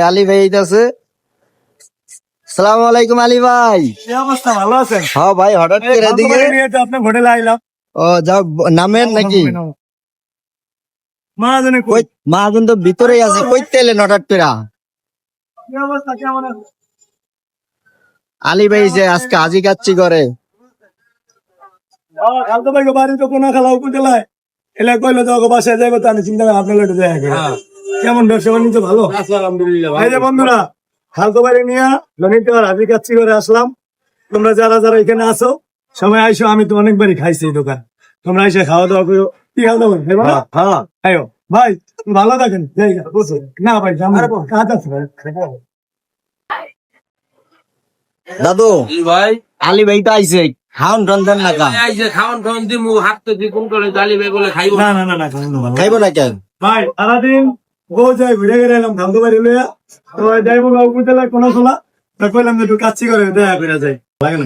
আলী ভাই আছে। সালাম আলাইকুম আলী ভাই। কি অবস্থা, ভালো আছেন? হ্যাঁ ভাই, হঠাৎ করে এদিকে। আপনার হোটেলে আইলাম। ও যাও, নামের নাকি মহাজনে কই? মহাজন তো ভিতরেই আছে, কইতে এলেন হঠাৎ করে? কি অবস্থা, কেমন আছেন? আলী ভাই যে আজকে হাজি কাচ্ছি করে। খালতো ভাই বাড়ি তো কোনা খালা উপজেলায় এলা কইলো তো বাসায় যাইবো, তো আমি চিন্তা করে আপনার লোটে যাই। কেমন ব্যবসা বাণিজ্য? ভালো আলহামদুলিল্লাহ। এই যে বন্ধুরা, খালতো বাড়ি নিয়ে লনিতে হাজি কাচ্ছি করে আসলাম। তোমরা যারা যারা এখানে আছো সবাই আইসো, আমি তো অনেকবারই খাইছি এই দোকান। তোমরা এসে খাওয়া দাওয়া করো। কি খাওয়া দাওয়া? হ্যাঁ আইও ভাই, ভালো থাকেন। না ভাই, আমার কাজ আছে ভাই। দাদু, ভাই আলী ভাই তো আইছে, খাওন রন্ধন না কা? খাওয়ান খাওয়ান দিমু হাত তো দি কোন করে জালি ভাই বলে খাইবো না না না না, খাওয়ানো ভালো। খাইবো না কেন? ভাই সারাদিন বউ যাই ঘুরে ঘুরে এলাম খালতো বাড়ি লইয়া, তো যাইবো উপজেলায় কোনো খোলা, তো কইলাম যে একটু কাচ্চি করে দেখা করে যাই।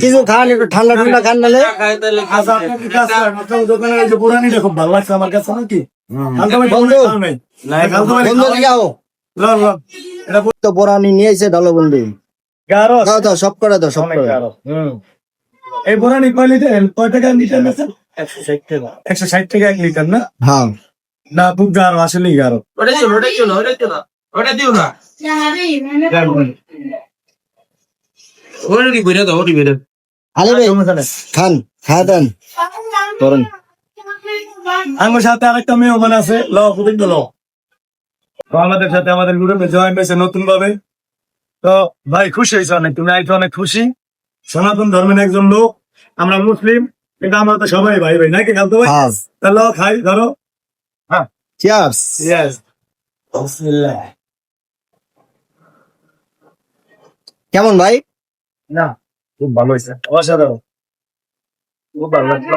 কিছু খান, একটু ঠান্ডা ঠান্ডা খান নালে। খাই তাহলে আচ্ছা, আপনার কি কাজ করেন? আপনার দোকানের এই যে পুরানিটা খুব ভালো লাগছে আমার কাছে, নাকি খালতো বাড়ি বন্ধু। খাওয়া নাই? খালতো বাড়ি বন্ধু দিকে আও। লন লন, এটা তো বোরানি নিয়ে এসে ঢালো বন্ধু। গারস দাও দাও, সব করে দাও, সব অনেক করে। গারস। এই পুরানি কয় লিটার, কয় টাকা লিটার বেচেন? 160 টাকা 1 লিটার না? হ্যাঁ না, খুব গারো, আসলেই গারো। ওটা দিও ওটা দিও না ওটা দিও না ওটা দিও না ওটা দি বইরা দাও ওটা বইরা আলী ভাই খান, খাওয়া দেন করেন। আমার সাথে আরেকটা মেহমান আছে, ল গোবিন্দ ল। তো আমাদের সাথে আমাদের গ্রুপে জয়েন হয়েছে নতুন ভাবে। তো ভাই খুশি হয়েছে অনেক, তুমি আইছো অনেক খুশি। সনাতন ধর্মের একজন লোক, আমরা মুসলিম, কিন্তু আমরা তো সবাই ভাই ভাই, নাকি খালতো ভাই? হ্যাঁ। তাহলে খাই, ধরো। হ্যাঁ, চিয়ার্স। ইয়েস। বিসমিল্লাহ। কেমন ভাই? না, খুব ভালো হয়েছে, অসাধারণ, খুব ভালো লাগছে।